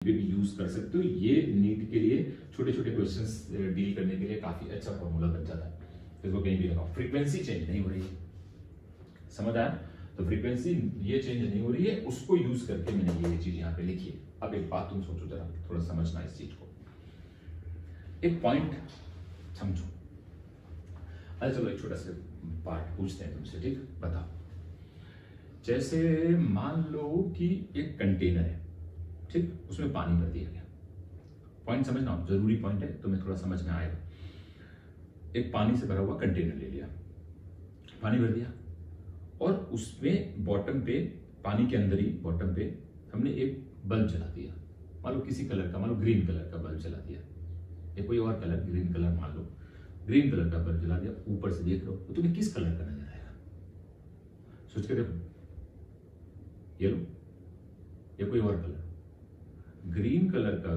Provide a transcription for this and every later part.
भी यूज कर सकते हो। ये नीट के लिए छोटे छोटे क्वेश्चंस डील करने के लिए काफी अच्छा फॉर्मूला बन जाता है। इसको कहीं भी लगाओ, फ्रीक्वेंसी चेंज नहीं हो रही है, समझ आया? तो फ्रीक्वेंसी ये चेंज नहीं हो रही है, उसको यूज करके मैंने ये चीज यहाँ पे लिखी है। अब एक बात तुम सोचो जरा, थोड़ा समझना इस चीज को, एक पॉइंट समझो। अच्छा चलो एक छोटा सा पार्ट पूछते हैं तुमसे, ठीक? बताओ, जैसे मान लो कि एक कंटेनर है, ठीक? उसमें पानी भर दिया गया। पॉइंट समझना, जरूरी पॉइंट है, तुम्हें थोड़ा समझ में आएगा। एक पानी से भरा हुआ कंटेनर ले लिया, पानी भर दिया, और उसमें बॉटम पे, पानी के अंदर ही बॉटम पे हमने एक बल्ब जला दिया। मान लो किसी कलर का, मान लो ग्रीन कलर का बल्ब जला दिया, या कोई और कलर, ग्रीन कलर मान लो, ग्रीन कलर का बल्ब जला दिया। ऊपर से देख रहे हो तो तुम्हें किस कलर का नजर आएगा? सोच के देखो, येलो या कोई और कलर? ग्रीन कलर का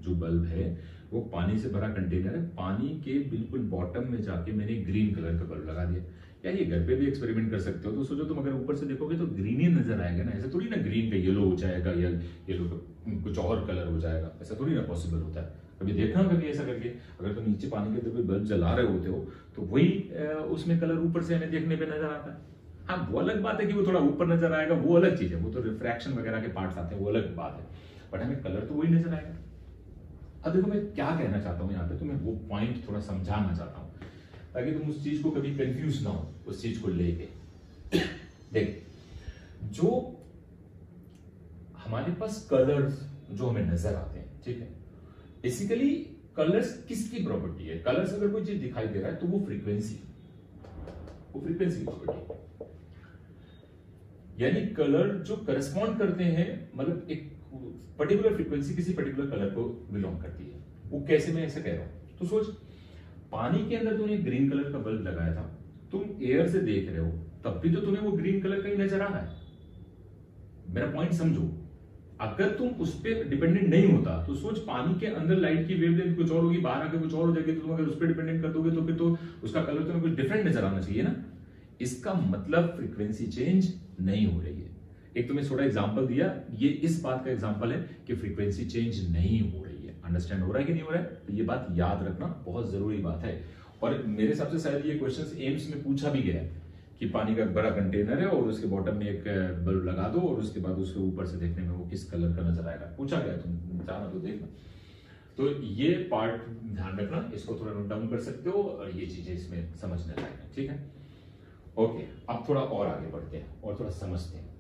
जो बल्ब है वो पानी से भरा कंटेनर है, पानी के बिल्कुल बॉटम में जाके मैंने ग्रीन कलर का बल्ब लगा दिया। या ये घर पे भी एक्सपेरिमेंट कर सकते हो। तो सोचो तुम अगर ऊपर से देखोगे तो ग्रीन ही नजर आएगा ना, ऐसा थोड़ी ना ग्रीन का येलो हो जाएगा या येलो का कुछ और कलर हो जाएगा, ऐसा थोड़ी ना पॉसिबल होता है। कभी देखना कभी ऐसा करके, अगर तुम नीचे पानी के अंदर बल्ब जला रहे होते हो तो वही उसमें कलर ऊपर से हमें देखने पे नजर आता है। हाँ, वो अलग बात है कि वो थोड़ा ऊपर नजर आएगा, वो अलग चीज है, वो तो रिफ्रैक्शन वगैरह के पार्ट्स आते हैं, वो अलग बात है, बट हमें कलर तो वही नजर आएगा। अब देखो मैं क्या कहना चाहता हूँ यहाँ पे, तो मैं वो पॉइंट थोड़ा समझाना चाहता हूँ ताकि तुम उस चीज को कभी कंफ्यूज ना हो उस चीज को लेके। देख, जो हमारे पास कलर्स जो हमें नजर आते हैं, ठीक है, बेसिकली कलर्स किसकी प्रॉपर्टी है? कलर्स अगर कोई चीज दिखाई दे रहा है तो वो फ्रीक्वेंसी की प्रॉपर्टी है। यानी कलर जो करस्पॉन्ड करते हैं, मतलब एक पर्टिकुलर फ्रीक्वेंसी किसी पर्टिकुलर कलर को बिलोंग करती है। वो कैसे, मैं ऐसे कह रहा हूं तो सोच, पानी के अंदर तूने ग्रीन कलर का बल्ब लगाया था, तुम एयर से देख रहे हो तब भी तो तुम्हें वो ग्रीन कलर का ही नजर आ रहा है। मेरा पॉइंट समझो, अगर तुम उस पर डिपेंडेंट नहीं होता तो सोच, पानी के अंदर लाइट की वेवलेंथ कुछ और होगी, बाहर आके कुछ और हो जाएगी, तो तुम अगर उस पर डिपेंडेंट कर दोगे तो फिर तो उसका कलर तुम्हें कुछ डिफरेंट नजर आना चाहिए ना। इसका मतलब फ्रीक्वेंसी चेंज नहीं हो रही है। एक तुम्हें छोटा एग्जांपल दिया, ये इस बात का एग्जांपल है कि फ्रीक्वेंसी चेंज नहीं हो रही है। अंडरस्टैंड हो रहा है कि नहीं हो रहा है? तो ये बात याद रखना बहुत जरूरी बात है। और मेरे हिसाब से शायद ये क्वेश्चन एम्स में पूछा भी गया है कि पानी का बड़ा कंटेनर है और उसके बॉटम में एक बल्ब लगा दो और उसके बाद उसके ऊपर से देखने में वो किस कलर का नजर आएगा, पूछा गया, तुम जाना तो देखना। तो ये पार्ट ध्यान रखना, इसको थोड़ा नोट डाउन कर सकते हो और ये चीजें इसमें समझने लायक है, ठीक है? ओके, अब थोड़ा और आगे बढ़ते हैं और थोड़ा समझते हैं।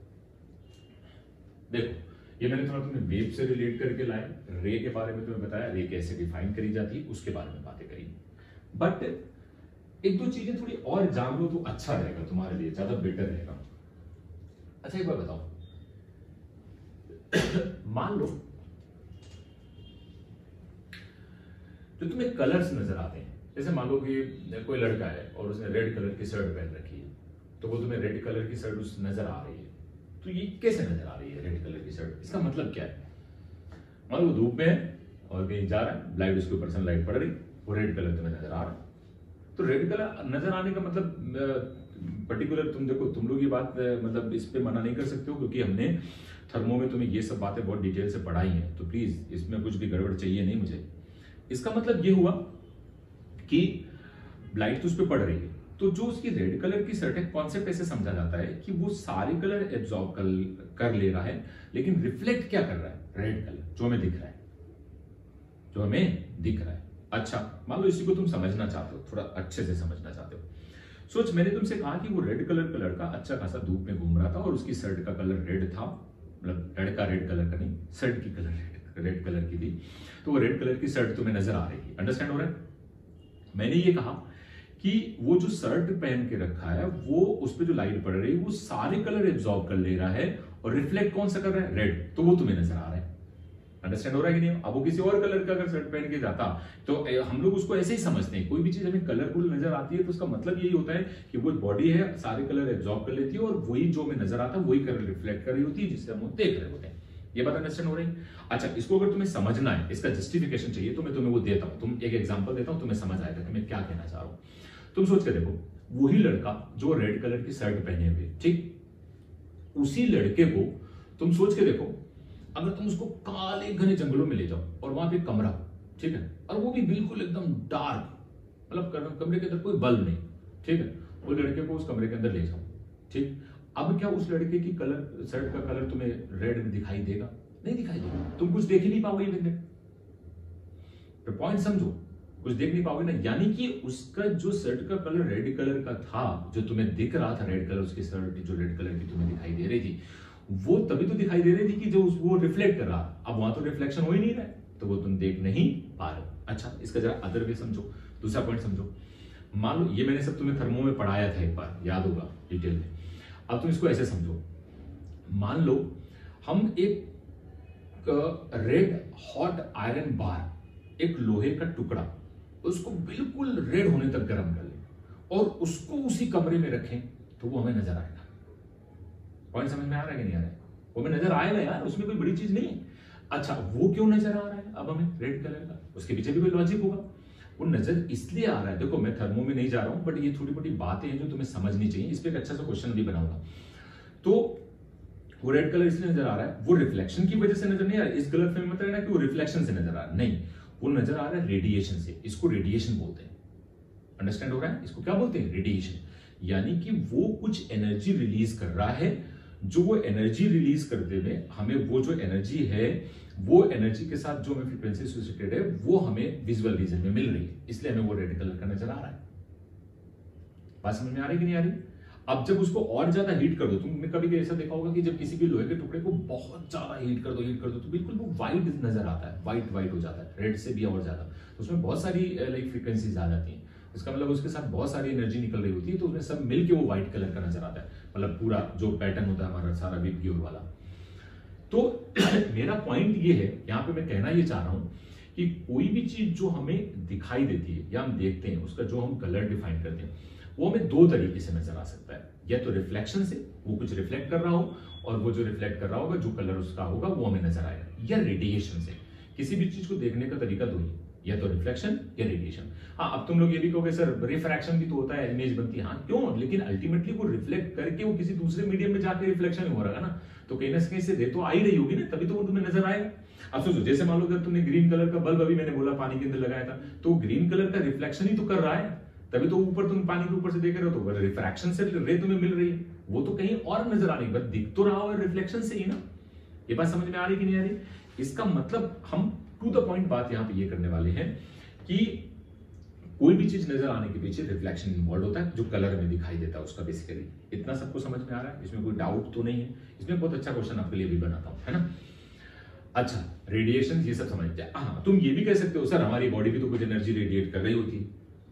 देखो, ये मैंने थोड़ा तुम्हें वेव से रिलेट करके लाया, रे के बारे में तुम्हें बताया, रे कैसे डिफाइन करी जाती है उसके बारे में बातें करी, बट एक दो चीजें थोड़ी और जान लो तो अच्छा रहेगा, तुम्हारे लिए ज्यादा बेटर रहेगा। अच्छा एक बार बताओ, मान लो जो तुम्हें कलर्स नजर आते हैं, जैसे मान लो कि कोई लड़का है और उसने रेड कलर की शर्ट पहन रखी है, तो वो तुम्हें रेड कलर की शर्ट उस नजर आ रही है, तो ये कैसे नजर आ रही है रेड कलर की शर्ट? इसका मतलब क्या है? मान लो धूप में है और कहीं जा रहा है, लाइट उसके ऊपर सनलाइट पड़ रही, वो रेड कलर तुम्हें नजर आ रहा है। तो रेड कलर नजर आने का मतलब पर्टिकुलर, तुम देखो, तुम लोग ये बात मतलब इस पे मना नहीं कर सकते हो क्योंकि हमने थर्मो में तुम्हें ये सब बातें बहुत डिटेल से पढ़ाई हैं, तो प्लीज इसमें कुछ भी गड़बड़ चाहिए नहीं मुझे। इसका मतलब ये हुआ कि लाइट तो उस पर पड़ रही है, तो जो उसकी रेड कलर की शर्ट है, कॉन्सेप्ट ऐसे समझा जाता है कि वो सारे कलर एब्जॉर्ब कर ले रहा है, लेकिन रिफ्लेक्ट क्या कर रहा है? रेड कलर जो हमें दिख रहा है, जो हमें दिख रहा है। अच्छा, मान लो इसी को तुम समझना चाहते हो, थोड़ा अच्छे से समझना चाहते हो। सोच, मैंने तुमसे कहा कि वो रेड कलर का लड़का अच्छा खासा धूप में घूम रहा था और उसकी शर्ट का कलर रेड था, मतलब लड़का रेड कलर का नहीं, शर्ट की कलर रेड कलर की थी, तो वो रेड कलर की शर्ट तुम्हें नजर आ रही थी। अंडरस्टैंड हो रहा है? मैंने ये कहा कि वो जो शर्ट पहन के रखा है, वो उस पर जो लाइट पड़ रही है वो सारे कलर एब्जॉर्ब कर ले रहा है और रिफ्लेक्ट कौन सा कर रहा है? रेड, तो वो तुम्हें नजर आ रहा है। अंडरस्टैंड हो रहा है कि नहीं? अब वो किसी और कलर का अगर शर्ट पहन के जाता तो हम लोग उसको ऐसे ही समझते हैं, कोई भी चीज हमें कलरफुल नजर आती है तो उसका मतलब यही होता है कि वो बॉडी है, सारे कलर एब्जॉर्ब कर लेती है और वही जो हमें नजर आता है वही कलर रिफ्लेक्ट कर रही होती है जिससे हम देख रहे होते हैं। ये बात अंडरस्टैंड हो रही है? अच्छा, इसको अगर तुम्हें समझना है, इसका जस्टिफिकेशन चाहिए तो मैं तुम्हें वो देता हूं, तुम एक एग्जांपल देता हूं, तुम्हें समझ आएगा कि मैं क्या कहना चाह रहा हूं। तुम सोच के देखो, वही लड़का जो रेड कलर की शर्ट पहने हुए, ठीक, उसी लड़के को तुम सोच के देखो, अगर तुम उसको काले घने जंगलों में ले जाओ और वहां पे कमरा, ठीक है, और वो भी बिल्कुल एकदम डार्क, मतलब कमरे के अंदर कोई बल्ब नहीं, ठीक है, वो लड़के को उस कमरे के अंदर ले जाओ, ठीक। अब क्या उस लड़के की कलर, शर्ट का कलर तुम्हें रेड में दिखाई देगा? नहीं दिखाई देगा, तुम कुछ देख ही नहीं पाओगे इधर। तो पॉइंट समझो, कुछ देख नहीं पाओगे ना, यानी कि उसका जो शर्ट का कलर रेड कलर का था, जो तुम्हें दिख रहा था रेड कलर, उसकी शर्ट जो रेड कलर की तुम्हें दिखाई दे रही थी, वो तभी तो दिखाई दे रही थी कि जो वो रिफ्लेक्ट कर रहा। अब वहां तो रिफ्लेक्शन हो ही नहीं रहा है, तो वो तुम देख नहीं पा रहे हो। अच्छा, इसका जरा अदर वे समझो, दूसरा पॉइंट समझो। मान लो ये मैंने सब तुम्हें थर्मो में पढ़ाया था एक बार, याद होगा डिटेल में। अब तुम इसको ऐसे समझो, मान लो हम एक रेड हॉट आयरन बार, एक लोहे का टुकड़ा, उसको बिल्कुल रेड होने तक गर्म कर ले और उसको उसी कमरे में रखें, तो वो हमें नजर आएगा। पॉइंट समझ में आ रहा है कि नहीं आ रहा है? वो हमें नजर आएगा यार, उसमें कोई बड़ी चीज नहीं है। अच्छा, वो क्यों नजर आ रहा है अब हमें रेड कलर का? उसके पीछे भी कोई लॉजिक होगा। वो नजर इसलिए आ रहा है, देखो मैं थर्मो में नहीं जा रहा हूं, बट ये थोड़ी मोटी बातें हैं जो तुम्हें समझनी चाहिए। इस पर एक अच्छा सा क्वेश्चन भी बनाऊंगा। तो वो रेड कलर इसलिए नजर आ रहा है, वो रिफ्लेक्शन की वजह से नजर नहीं आ रहा है। इस गलत फहमी मत रहना कि वो रिफ्लेक्शन से नजर आ रहा है, नहीं, वो नजर आ रहा है रेडिएशन से। इसको रेडिएशन बोलते हैं। अंडरस्टैंड हो रहा है? इसको क्या बोलते हैं? रेडिएशन। यानी कि वो कुछ एनर्जी रिलीज कर रहा है, जो वो एनर्जी रिलीज करते हुए हमें वो जो एनर्जी है, वो एनर्जी के साथ जो हमें फ्रीक्वेंसी एसोसिएटेड है, वो हमें विजुअल रीजन में मिल रही है, इसलिए हमें वो रेड कलर का नजर आ रहा है। बात समझ में आ रही कि नहीं आ रही? अब जब उसको और ज्यादा हीट कर दो, तुमने कभी ऐसा देखा होगा कि जब किसी भी लोहे के टुकड़े को बहुत ज्यादा हीट कर दो तो बिल्कुल वो व्हाइट नजर आता है, व्हाइट हो जाता है, रेड से भी और ज्यादा। तो उसमें बहुत सारी लाइक फ्रीक्वेंसीज आ जाती हैं। इसका मतलब उसके साथ बहुत सारी एनर्जी निकल रही होती है, तो उसमें सब मिलके वो व्हाइट कलर का नजर आता है, मतलब पूरा जो पैटर्न होता है हमारा सारा विबग्योर वाला। तो मेरा पॉइंट ये है, यहां पे मैं कहना ये चाह रहा हूं कि कोई भी चीज जो हमें दिखाई देती है या हम देखते हैं, उसका जो हम कलर डिफाइन करते हैं, वो हमें दो तरीके से नजर आ सकता है। या तो रिफ्लेक्शन से, वो कुछ रिफ्लेक्ट कर रहा हो और वो जो रिफ्लेक्ट कर रहा होगा, जो कलर उसका होगा वो हमें नजर आएगा, या रेडिएशन से। किसी भी चीज को देखने का तरीका दो ही, या तो रिफ्लेक्शन या रेडिएशन। हाँ, अब तुम लोग ये भी कहोगे सर रिफ्रैक्शन भी तो होता है, इमेज बनती है। हाँ क्यों, लेकिन अल्टीमेटली वो रिफ्लेक्ट करके वो किसी दूसरे मीडियम में जाकर रिफ्लेक्शन हो रहा है ना, तो कहीं ना कहीं से रे तो आ ही रही होगी ना, तभी तो वो तुम्हें नजर आएगा। अब सोचो, जैसे मान लो अगर तुमने ग्रीन कलर का बल्ब अभी मैंने बोला पानी के अंदर लगाया था, तो ग्रीन कलर का रिफ्लेक्शन ही तो कर रहा है, तभी तो ऊपर तुम पानी के ऊपर से देख रहे हो, तो रिफ्रैक्शन से रे तुम्हें मिल रही है, वो तो कहीं और नजर आ रही है, दिख तो रहा है रिफ्लेक्शन से ही ना। ये बात समझ में आ रही कि नहीं आ रही? इसका मतलब हम टू द पॉइंट बात यहां पे ये करने वाले हैं कि कोई भी चीज नजर आने के पीछे रिफ्लेक्शन इन्वॉल्व होता है, जो कलर में दिखाई देता है उसका बेसिकली। इतना सबको समझ में आ रहा है? इसमें कोई डाउट तो नहीं है? इसमें बहुत अच्छा क्वेश्चन आपके लिए भी बनाता हूं, है ना। अच्छा, रेडिएशन ये सब समझ जाए। हाँ, तुम ये भी कह सकते हो सर हमारी बॉडी भी तो कुछ एनर्जी रेडिएट कर रही होती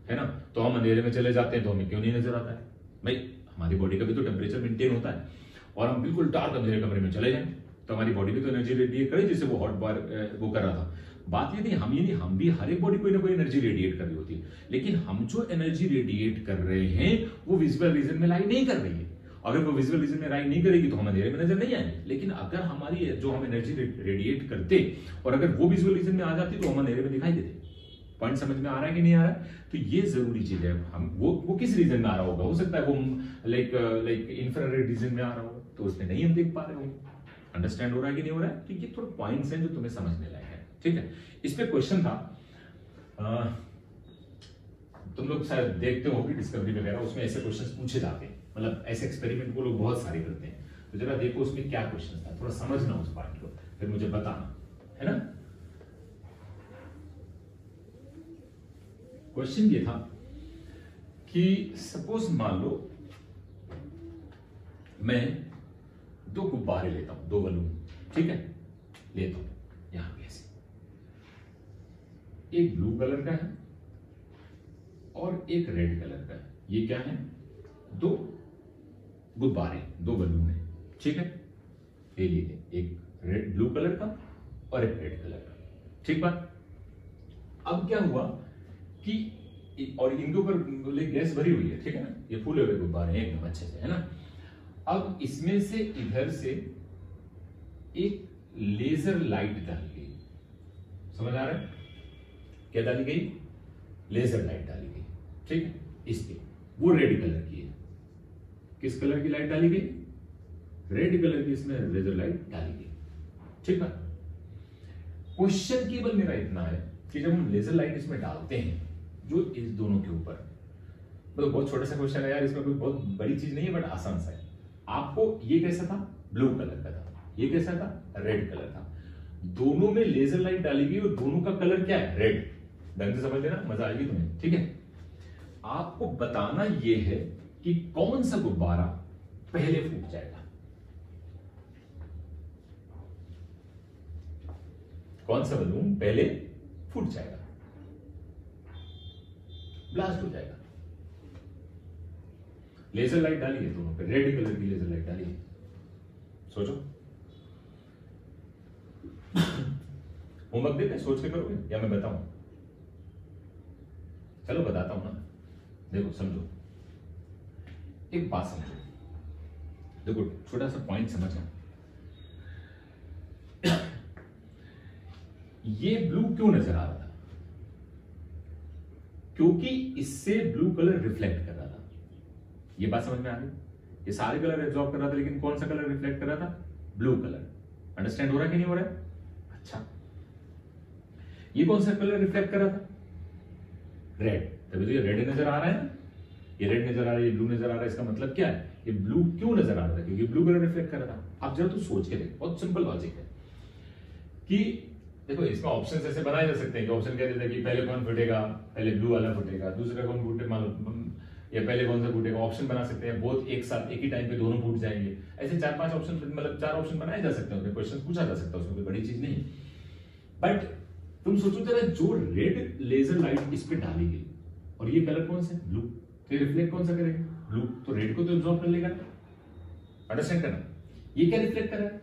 है ना, तो हम अंधेरे में चले जाते हैं तो हमें क्यों नहीं नजर आता है? भाई हमारी बॉडी का भी तो टेम्परेचर मेंटेन होता है, और हम बिल्कुल डार्क अंधेरे कमरे में चले जाएं तो हमारी बॉडी भी तो एनर्जी रेडिएट करे, जिससे वो हॉट बार वो कर रहा था। बात ये नहीं, हम भी हर एक बॉडी कोई ना कोई एनर्जी रेडिएट कर रही होती है, लेकिन हम जो एनर्जी रेडिएट कर रहे हैं वो विजुअल रीजन में लाई नहीं कर रही है। अगर वो विजुअल रीजन में लाई नहीं करेगी तो हम अंधेरे में नजर नहीं आएंगे, लेकिन अगर हमारी जो हम एनर्जी रेडिएट करते और अगर वो विजुअल रीजन में आ जाती तो हम अंधेरे में दिखाई देते। पॉइंट समझ में आ रहा है कि नहीं आ रहा है? तो ये जरूरी चीज है। हम वो किस रीजन में आ रहा होगा, हो सकता है वो लाइक इंफ्रारेड रीजन में आ रहा होगा, तो उसमें नहीं हम देख पा रहे होंगे। अंडरस्टैंड हो रहा है कि नहीं हो रहा है? तो ये थोड़े पॉइंट्स हैं जो तुम्हें समझने लायक है, ठीक है। इस पे क्वेश्चन था, तुम लोग शायद देखते हो कि डिस्कवरी वगैरह, उसमें ऐसे क्वेश्चंस पूछे जाते हैं, मतलब ऐसे एक्सपेरिमेंट को लोग बहुत सारे करते हैं। तो जरा देखो उसमें क्या क्वेश्चन था, थोड़ा समझना उस पार्ट को, फिर मुझे बताना, है ना। क्वेश्चन ये था कि सपोज मान लो मैं दो गुब्बारे लेता हूं, दो बलून, ठीक है, लेता हूं यहां पे ऐसे, एक ब्लू कलर का है और एक रेड कलर का है। ये क्या है? दो गुब्बारे, दो बलून है, ठीक है, ले लिए, एक रेड ब्लू कलर का और एक रेड कलर का, ठीक बात। अब क्या हुआ कि और इनके ऊपर गैस भरी हुई है, ठीक है ना, ये फूले हुए गुब्बारे हैं एकदम अच्छे से, है ना। अब इसमें से इधर से एक लेजर लाइट डाली गई, समझ आ रहा है? क्या डाली गई? लेजर लाइट डाली गई, ठीक है। इस पे वो रेड कलर की है। किस कलर की लाइट डाली गई? रेड कलर की इसमें लेजर लाइट डाली गई, ठीक है। क्वेश्चन केवल मेरा इतना है कि जब हम लेजर लाइट इसमें डालते हैं जो इस दोनों के ऊपर, मतलब बहुत छोटा सा क्वेश्चन है यार, इसमें कोई बहुत बड़ी चीज नहीं है बट आसान सा है। आपको ये कैसा था, ब्लू कलर का था, ये कैसा था, रेड कलर था। दोनों में लेजर लाइट डाली गई और दोनों का कलर क्या है, रेड। ढंग से समझ लेना, मजा आएगी तुम्हें, ठीक है। आपको बताना यह है कि कौन सा गुब्बारा पहले फूट जाएगा, कौन सा बलून पहले फूट जाएगा, ब्लास्ट हो जाएगा। लेजर लाइट डाली है दोनों पे, रेड कलर की लेजर लाइट डाली है। सोचो, होमवर्क देते सोच के करोगे या मैं बताऊं? चलो बताता हूं ना। देखो समझो, एक बात समझो, देखो छोटा सा पॉइंट समझना। ये ब्लू क्यों नजर आ रहा था, क्योंकि इससे ब्लू कलर रिफ्लेक्ट कर रहा था। ये बात समझ में आ गई? ये सारे कलर एब्जॉर्ब कर रहा था, लेकिन कौन सा कलर रिफ्लेक्ट कर रहा था, ब्लू कलर। अंडरस्टैंड हो रहा है कि नहीं हो रहा है? अच्छा, ये कौन सा कलर रिफ्लेक्ट कर रहा था, रेड। तभी तो ये रेड नजर आ रहा है ना, ये रेड नजर आ रहा है, ये ब्लू नजर आ रहा है। इसका मतलब क्या है, ये ब्लू क्यों नजर आ रहा था, क्योंकि ब्लू कलर रिफ्लेक्ट कर रहा था। अब जरा तू सोच के देख, बहुत सिंपल लॉजिक है कि देखो इसमें ऑप्शन ऐसे बनाए जा सकते हैं कि ऑप्शन क्या देता है कि पहले कौन फूटेगा, पहले ब्लू वाला फूटेगा, दूसरा कौन फूटे मालूम, या पहले कौन सा फूटेगा। ऑप्शन बना सकते हैं, बहुत एक साथ एक ही टाइम पे दोनों फूट जाएंगे। ऐसे 4-5 ऑप्शन, मतलब 4 ऑप्शन बनाए जा सकते हैं, क्वेश्चन पूछा जा सकता है, उसमें कोई बड़ी चीज नहीं। बट तुम सोचो जरा, जो रेड लेजर लाइट इस पे डाली गई और ये कलर कौन सा, ब्लू, तो रिफ्लेक्ट कौन सा करेगा, ब्लू। तो रेड को तो एब्जॉर्ब कर लेगा। अंडरस्टैंड करना, ये क्या रिफ्लेक्ट कर रहा है,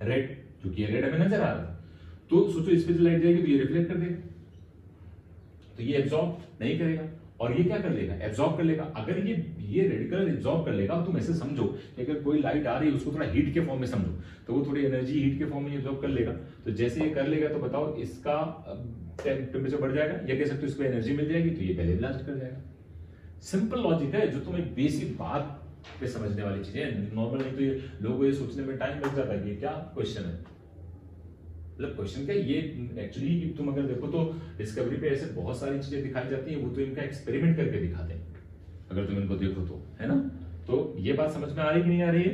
रेड, क्योंकि ये रेड हमें नजर आ रहा है। तो सोचो इस पे जो लाइट जाएगी तो ये रिफ्लेक्ट कर देगा, तो ये एब्जॉर्ब नहीं करेगा। और ये क्या कर लेगा, एब्जॉर्ब कर लेगा। अगर ये रेड कलर एब्जॉर्ब कर लेगा, तुम ऐसे समझो कि अगर कोई लाइट आ रही है उसको थोड़ा हीट के फॉर्म में समझो, तो वो थोड़ी एनर्जी हीट के फॉर्म में एब्जॉर्ब कर लेगा। तो जैसे ये कर लेगा तो बताओ इसका टेम्परेचर बढ़ जाएगा, या कह सकते हो इसको एनर्जी मिल जाएगी, तो ये पहले ब्लास्ट कर जाएगा। सिंपल लॉजिक है, जो तुम्हें बेसिक बात पे समझने वाली चीजें। नॉर्मल नहीं तो ये लोगों को ये सोचने में टाइम लग जाता है कि क्या क्वेश्चन है, मतलब क्वेश्चन क्या ये। एक्चुअली तुम अगर देखो तो डिस्कवरी पे ऐसे बहुत सारी चीजें दिखाई जाती हैं, वो तो इनका एक्सपेरिमेंट करके दिखाते हैं, अगर तुम इनको देखो तो, है ना। तो ये बात समझ में आ रही कि नहीं आ रही है?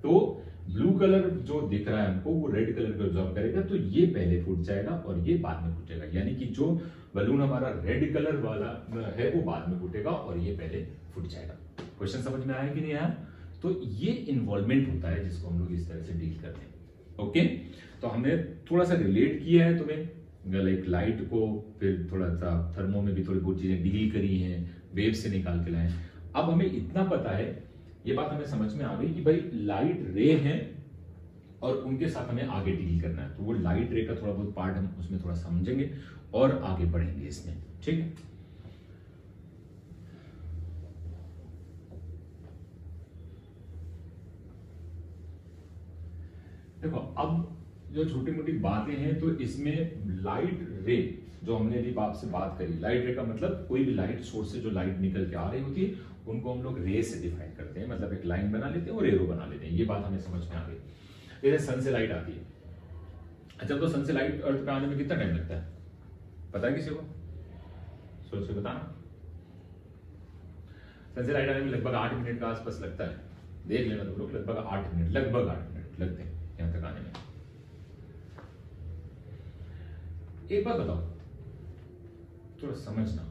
तो ब्लू कलर जो दिख रहा है हमको, वो रेड कलर को एब्जॉर्ब करेगा, तो ये पहले फूट जाएगा और ये बाद में फूटेगा। यानी कि जो बलून हमारा रेड कलर वाला है वो बाद में फूटेगा और ये पहले फूट जाएगा। क्वेश्चन समझ में आया कि नहीं आया? तो ये इन्वॉल्वमेंट होता है जिसको हम लोग इस तरह से डील करते हैं। ओके, तो हमने थोड़ा सा रिलेट किया है तुम्हें, लाइक लाइट को, फिर थोड़ा सा थर्मो में भी थोड़ी बहुत चीजें डील करी हैं, वेव से निकाल के लाए। अब हमें इतना पता है, ये बात हमें समझ में आ गई कि भाई लाइट रे हैं और उनके साथ हमें आगे डील करना है। तो वो लाइट रे का थोड़ा बहुत पार्ट हम उसमें थोड़ा समझेंगे और आगे बढ़ेंगे इसमें, ठीक है। देखो अब जो छोटी मोटी बातें हैं, तो इसमें लाइट रे जो हमने अभी आपसे बात करी, लाइट रे का मतलब कोई भी लाइट सोर्स से जो लाइट निकल के आ रही होती है उनको हम लोग रे से डिफाइन करते हैं, मतलब एक लाइन बना लेते हैं और एरो बना लेते हैं। ये बात हमें समझ में आ गई। जैसे सन से लाइट आती है, अच्छा तो सन से लाइट अर्थ पे आने में कितना टाइम लगता है, पता है किसी को? सोच के बताना। सन से लाइट आने में लगभग 8 मिनट का आसपास लगता है। देख लेना तुम लोग, लगभग 8 मिनट लगते हैं यहां तक आने में। एक बात बताओ, थोड़ा समझना,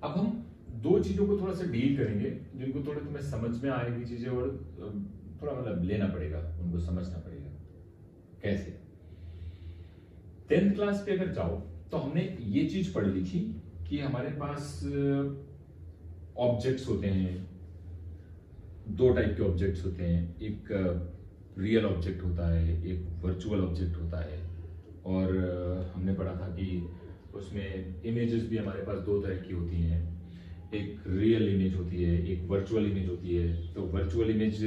अब हम दो चीजों को थोड़ा सा डील करेंगे जिनको थोड़ा तुम्हें समझ में आएगी चीजें, और थोड़ा मतलब लेना पड़ेगा, उनको समझना पड़ेगा। कैसे? 10th क्लास पे अगर जाओ तो हमने ये चीज पढ़ ली थी कि हमारे पास ऑब्जेक्ट्स होते हैं, 2 टाइप के ऑब्जेक्ट्स होते हैं। एक रियल ऑब्जेक्ट होता है, एक वर्चुअल ऑब्जेक्ट होता है। और हमने पढ़ा था कि उसमें इमेजेस भी हमारे पास 2 तरह की होती हैं, एक रियल इमेज होती है, एक वर्चुअल इमेज होती है। तो वर्चुअल इमेज,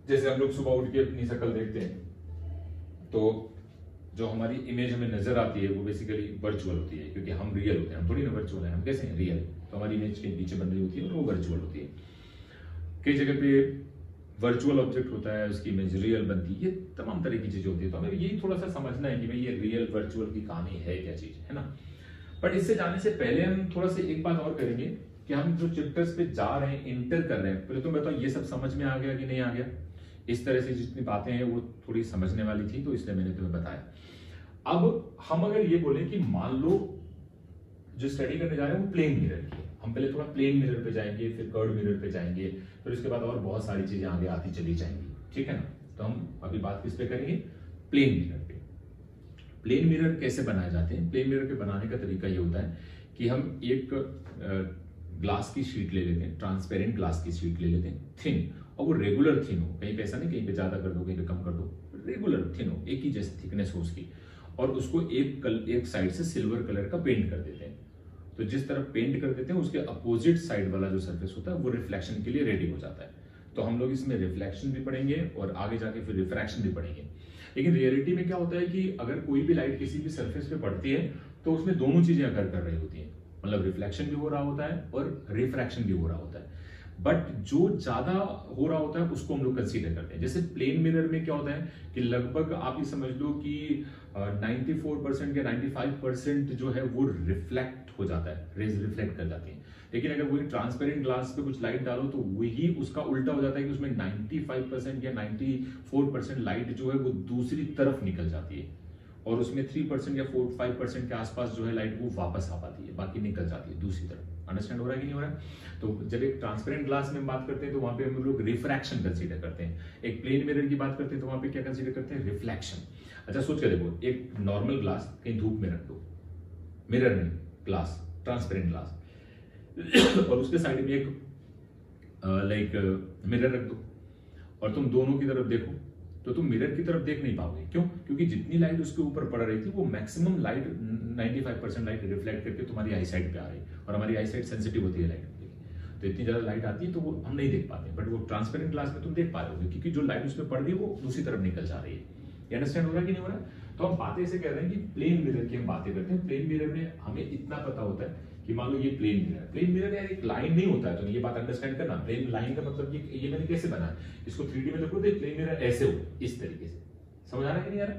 जैसे हम लोग सुबह उठ के अपनी शक्ल देखते हैं, तो जो हमारी इमेज हमें नजर आती है वो बेसिकली वर्चुअल होती है, क्योंकि हम रियल होते हैं, हम थोड़ी ना वर्चुअल है, हम कैसे हैं रियल। तो हमारी इमेज के पीछे बन रही होती है और वो वर्चुअल होती है। कई जगह पे वर्चुअल ऑब्जेक्ट होता है, उसकी इमेज रियल बनती है, ये तमाम तरह की चीजें होती है। तो हमें यही थोड़ा सा समझना है कि भाई ये रियल वर्चुअल की कहानी है क्या चीज, है ना। बट इससे जाने से पहले हम थोड़ा सा एक बात और करेंगे कि हम जो चैप्टर्स पे जा रहे हैं, इंटर कर रहे हैं, पहले तो बताओ ये सब समझ में आ गया कि नहीं आ गया। इस तरह से जितनी बातें हैं वो थोड़ी समझने वाली थी, तो इसलिए मैंने तुम्हें बताया। अब हम अगर ये बोले कि मान लो जो स्टडी करने जा रहे हैं वो प्लेन मिरर की है, हम पहले थोड़ा प्लेन मिरर पे जाएंगे, फिर कर्व मिरर पे जाएंगे, फिर उसके बाद और बहुत सारी चीजें आगे आती चली जाएंगी, ठीक है ना। तो हम अभी बात किस पे करेंगे, प्लेन मिरर पे। प्लेन मिरर कैसे बनाए जाते हैं, प्लेन मिरर के बनाने का तरीका ये होता है कि हम एक ग्लास की शीट ले लेते हैं, ट्रांसपेरेंट ग्लास की शीट ले लेते हैं, थिन, और वो रेगुलर थिन हो, कहीं पे ऐसा नहीं कहीं पे ज्यादा कर दो कहीं पे कम कर दो, रेगुलर थिन हो, एक ही जैसी थिकनेस हो उसकी, और उसको एक साइड से सिल्वर कलर का पेंट कर देते हैं। तो जिस तरफ पेंट कर देते हैं उसके अपोजिट साइड वाला जो सरफेस होता है वो रिफ्लेक्शन के लिए रेडी हो जाता है। तो हम लोग इसमें रिफ्लेक्शन भी पढ़ेंगे और आगे जाके फिर रिफ्रैक्शन भी पढ़ेंगे। लेकिन रियलिटी में क्या होता है कि अगर कोई भी लाइट किसी भी सरफेस पे पड़ती है तो उसमें दोनों चीजें अगर कर रही होती हैं, मतलब रिफ्लेक्शन भी हो रहा होता है और रिफ्रैक्शन भी हो रहा होता है। बट जो ज्यादा हो रहा होता है उसको हम लोग कंसीडर करते हैं। जैसे प्लेन मिरर में क्या होता है कि लगभग आप ये समझ लो कि 94% या 95% जो है वो रिफ्लेक्ट हो जाता है, रेज रिफ्लेक्ट कर जाती है। लेकिन अगर वही ट्रांसपेरेंट ग्लास पे कुछ लाइट डालो तो वही उसका उल्टा हो जाता है कि उसमें 95% या 94% लाइट जो है वो दूसरी तरफ निकल जाती है, और उसमें 3% या 4-5% के आसपास जो है लाइट वो वापस आ पाती है, बाकी निकल जाती है दूसरी तरफ। अंडरस्टैंड हो रहा है कि नहीं हो रहा है। तो जब एक ट्रांसपेरेंट ग्लास में हम बात करते हैं तो वहां पे हम लोग रिफ्रैक्शन कंसीडर करते हैं, एक प्लेन मिरर की बात करते हैं तो वहां पे क्या कंसीडर करते हैं, रिफ्लेक्शन। अच्छा सोच के देखो, एक नॉर्मल ग्लास कहीं धूप में रख दो, मिरर में ग्लास, ट्रांसपेरेंट ग्लास, और उसके साइड में एक मिरर रख दो, और तुम दोनों की तरफ देखो तो तुम मिरर की तरफ देख नहीं पाओगे। क्यों? क्योंकि जितनी लाइट उसके ऊपर पड़ रही थी वो मैक्सिमम लाइट 95% लाइट रिफ्लेक्ट करके तुम्हारी आई साइड पे आ रही, और हमारी आई साइड सेंसिटिव होती है लाइट के लिए, तो इतनी ज्यादा लाइट आती है तो वो हम नहीं देख पाते। बट वो ट्रांसपेरेंट ग्लास में तुम देख पा रहे हो क्योंकि जो लाइट उसमें पड़ रही है वो दूसरी तरफ निकल जा रही है। ये अंडरस्टैंड हो रहा है कि नहीं हो रहा है। तो हम बातें ऐसे कह रहे हैं कि प्लेन मिरर की हम बातें करते हैं। प्लेन मिरर में हमें इतना पता होता है कि मान लो ये प्लेन मिरर, प्लेन मिरर यार एक लाइन नहीं होता है, तो ये बात अंडरस्टैंड करना। प्लेन लाइन का मतलब ये मैंने कैसे बनाया, इसको 3D में देखो तो प्लेन मिरर ऐसे हो, इस तरीके से, समझ आ रहा है कि नहीं आ रहा।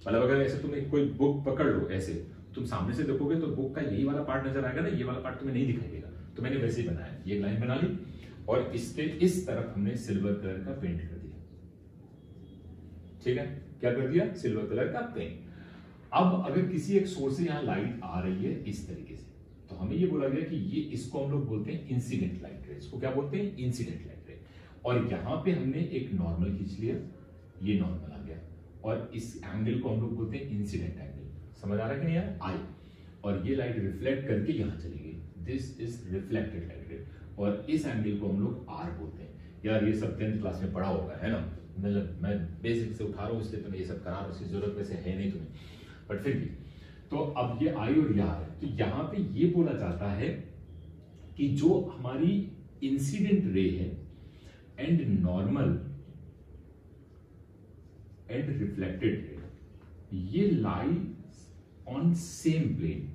मतलब अगर ऐसे तुम कोई बुक पकड़ लो ऐसे, तुम सामने से देखोगे तो बुक का यही वाला पार्ट नजर आएगा ना, ये वाला पार्ट तुम्हें नहीं दिखाई देगा। तो मैंने वैसे ही बनाया, ये लाइन बना ली और इसके इस तरफ हमने सिल्वर कलर का पेंट कर दिया। ठीक है, क्या कर दिया, सिल्वर कलर का पेंट। अब अगर किसी एक सोर्स से यहां लाइट आ रही है इस तरीके से, तो हमें ये बोला गया कि ये इसको हम लोग बोलते हैं इंसिडेंट लाइट रे। इसको क्या बोलते हैं, इंसिडेंट लाइट रे। और यहां पे हमने एक नॉर्मल खींच लिया, ये नॉर्मल आ गया, और इस एंगल को हम लोग बोलते हैं इंसिडेंट एंगल। समझ आ रहा है कि नहीं यार, आई। और ये लाइट रिफ्लेक्ट करके यहां चली गई, दिस इज रिफ्लेक्टेड लाइट रे। और इस एंगल को हम लोग आर बोलते हैं। यार ये सब 10th क्लास में पढ़ा होगा, है ना, मतलब मैं बेसिक से उठा रहा हूं इसलिए तुम्हें ये सब करा रहा हूं, उसकी जरूरत वैसे है नहीं तुम्हें, बट फिर भी। तो अब ये आई और ये आर है, तो यहां पे ये बोला जाता है कि जो हमारी इंसिडेंट रे है and normal and reflected ray, ये लाई ऑन सेम प्लेन।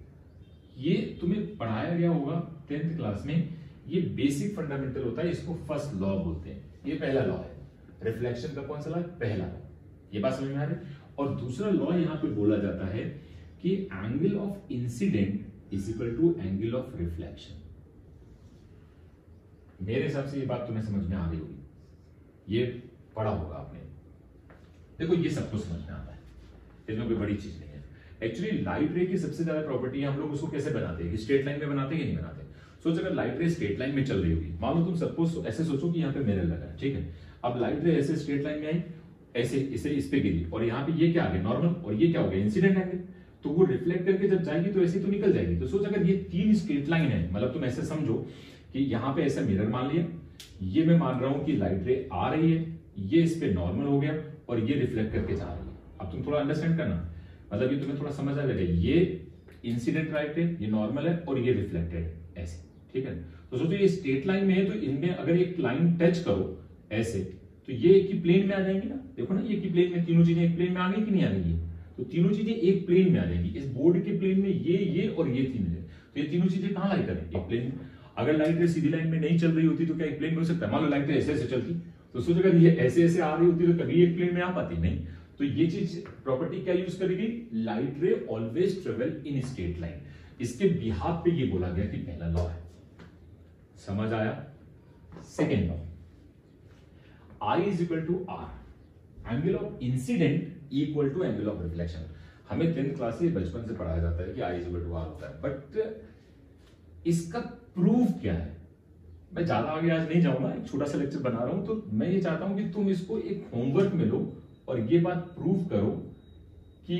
ये तुम्हें पढ़ाया गया होगा 10th क्लास में, ये बेसिक फंडामेंटल होता है, इसको फर्स्ट लॉ बोलते हैं। ये पहला लॉ है रिफ्लेक्शन का, कौन सा लॉ है, पहला लॉ। ये बात समझ में आ रही है। और दूसरा लॉ यहां पे बोला जाता है कि angle of incidence is equal to angle of reflection. मेरे हिसाब से ये बात तुम्हें समझ में आ रही होगी, ये पढ़ा होगा आपने। देखो ये सबको समझ में आता है, इसमें कोई बड़ी चीज नहीं है। एक्चुअली लाइट रे की सबसे ज्यादा प्रॉपर्टी है, हम लोग उसको कैसे बनाते हैं कि स्ट्रेट लाइन में बनाते हैं कि नहीं बनाते। सोच अगर लाइट रे स्ट्रेट लाइन में चल रही होगी, मान लो तुम सपोज ऐसे सोचो कि यहाँ पे मिरर लगा है, ठीक है। अब लाइट रे ऐसे स्ट्रेट लाइन में आई, ऐसे इसे इस पे गिरी, और यहाँ पे ये क्या आ गया, नॉर्मल, और ये क्या हो गया, इंसिडेंट एंगल। तो वो रिफ्लेक्ट करके जब जाएगी तो ऐसे तो निकल जाएगी। तो सोच अगर ये 3 स्ट्रेट लाइन है, मतलब तुम ऐसे समझो कि यहाँ पे ऐसा मिरर मान लिया, ये मैं मान रहा हूं कि लाइट रे आ रही है, ये इस पे नॉर्मल हो गया और ये रिफ्लेक्ट करके जा रही है। अब तुम थोड़ा अंडरस्टैंड करना, मतलब ये तुम्हें थोड़ा समझ आ जाएगा, ये इंसिडेंट लाइट है, ये नॉर्मल है और ये रिफ्लेक्टेड ऐसे, ठीक है। तो सोचो ये स्ट्रेट लाइन में है, तो इनमें अगर एक लाइन टच करो ऐसे, तो ये एक ही प्लेन में आ जाएंगे ना। देखो ना, ये एक ही प्लेन में, तीनों चीजें एक प्लेन में आ गई कि नहीं आ गई। तो तीनों चीजें एक प्लेन में आ जाएंगी। इस बोर्ड के प्लेन में ये और ये तीन है, तो ये तीनों चीजें कहां लाई करें, एक प्लेन में। अगर लाइट रे सीधी लाइन में नहीं चल रही होती तो क्या एक प्लेन में हो सकता है? मान लो लाइट रे ऐसे ऐसे चलती, तो सोचो अगर ये ऐसे ऐसे आ रही होती तो कभी एक प्लेन में आ पाती नहीं। तो ये चीज प्रॉपर्टी क्या यूज करेगी, लाइट रे always travel in straight line. इसके बिहाफ पे ये बोला गया कि पहला लॉ है, समझ आया। Second law, I is equal to R, angle of incident equal to angle of reflection. हमें 10th क्लास से बचपन से पढ़ाया जाता है कि I is equal to R होता है, बट इसका प्रूफ क्या है? मैं ज्यादा आगे आज नहीं जाऊंगा, एक छोटा सा लेक्चर बना रहा हूं, तो मैं ये चाहता हूं कि तुम इसको एक होमवर्क में लो और ये बात प्रूव करो कि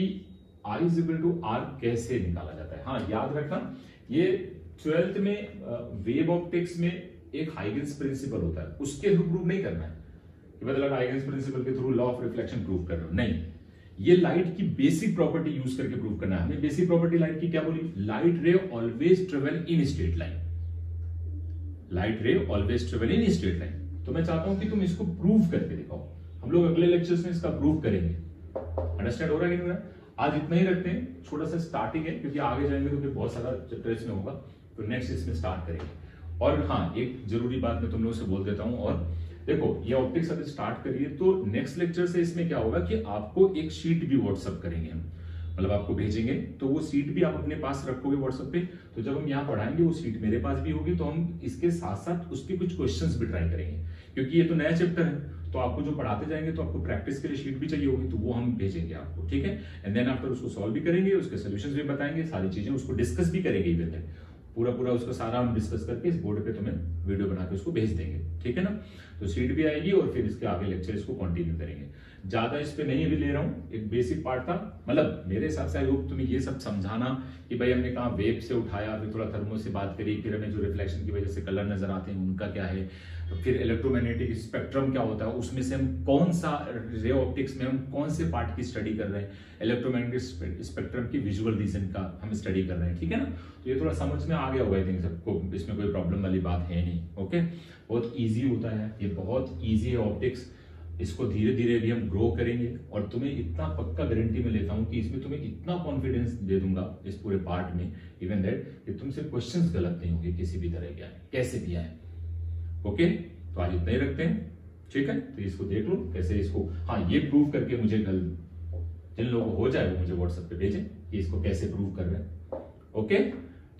I is equal to R कैसे निकाला जाता है। हाँ, याद रखना, ये 12th में वेव ऑप्टिक्स में एक हाइगन्स प्रिंसिपल होता है, उसके थ्रू प्रूव नहीं करना है कि मतलब हाइगन्स प्रिंसिपल के through law of reflection prove कर रहे हो, नहीं। ये लाइट की बेसिक प्रॉपर्टी यूज करके प्रूव करना है। हमने बेसिक प्रॉपर्टी लाइट की क्या बोली, लाइट रे always travel in straight line, light रे always travel in straight line. तो मैं चाहता हूं कि तुम इसको प्रूव करके दिखाओ। हम लोग अगले लेक्चर्स में इसका प्रूव करेंगे। अंडरस्टैंड हो रहा है कि नहीं? आज इतना ही रखते हैं, छोटा सा स्टार्टिंग है, क्योंकि आगे जाएंगे तो फिर बहुत सारा चैप्टर इसमें होगा, तो नेक्स्ट इसमें स्टार्ट करेंगे। और हाँ, एक जरूरी बात मैं तुम लोगों से बोल देता हूं, और देखो ये ऑप्टिक्स अभी स्टार्ट करिए तो नेक्स्ट लेक्चर से इसमें क्या होगा कि आपको एक शीट भी व्हाट्सअप करेंगे हम, मतलब आपको भेजेंगे, तो वो सीट भी आप अपने पास रखोगे व्हाट्सएप पे। तो जब हम यहाँ पढ़ाएंगे वो सीट मेरे पास भी होगी, तो हम इसके साथ साथ उसके कुछ क्वेश्चंस भी ट्राई करेंगे, क्योंकि ये तो नया चैप्टर है, तो आपको जो पढ़ाते जाएंगे तो आपको प्रैक्टिस के लिए शीट भी चाहिए होगी, तो वो हम भेजेंगे आपको, ठीक है। एंड देन आफ्टर उसको सॉल्व भी करेंगे, उसके सोल्यूशंस भी बताएंगे, सारी चीजें उसको डिस्कस भी करेंगे, इवन तक पूरा उसका सारा हम डिस्कस करके इस बोर्ड पे तुम्हें वीडियो बना के उसको भेज देंगे, ठीक है ना। तो सीट भी आएगी और फिर इसके आगे लेक्चर इसको कंटिन्यू करेंगे। ज्यादा इस पे नहीं अभी ले रहा हूँ, एक बेसिक पार्ट था, मतलब मेरे हिसाब से आई होप तुम्हें ये सब समझाना कि भाई हमने कहा वेव से उठाया, फिर थोड़ा थर्मो से बात करी, फिर हमें जो रिफ्लेक्शन की वजह से कलर नजर आते हैं उनका क्या है, फिर इलेक्ट्रोमैग्नेटिक स्पेक्ट्रम क्या होता है, उसमें से हम कौन सा रे ऑप्टिक्स में हम कौन से पार्ट की स्टडी कर रहे हैं, इलेक्ट्रोमैग्नेटिक स्पेक्ट्रम की विजुअल रीजन का हम स्टडी कर रहे हैं, ठीक है ना। तो ये थोड़ा समझ में आ गया होगा, आई थिंक सबको, इसमें कोई प्रॉब्लम वाली बात है नहीं। ओके, बहुत ईजी होता है ये, बहुत ईजी है ऑप्टिक्स। इसको धीरे धीरे भी हम ग्रो करेंगे, और तुम्हें इतना पक्का गारंटी में लेता हूं कि इसमें तुम्हें इतना कॉन्फिडेंस दे दूंगा इस पूरे पार्ट में, इवन दैट कि तुमसे क्वेश्चंस गलत नहीं होंगे किसी भी तरह के आए, कैसे भी आए। ओके, तो आज इतना ही रखते हैं, ठीक है। तो इसको देख लो कैसे इसको, हाँ ये प्रूव करके मुझे कल जिन लोगों को हो जाए वो मुझे व्हाट्सएप पे भेजें कि इसको कैसे प्रूव कर रहे हैं। ओके,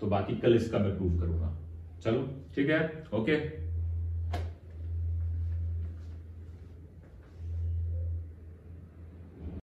तो बाकी कल इसका मैं प्रूव करूंगा। चलो ठीक है, ओके।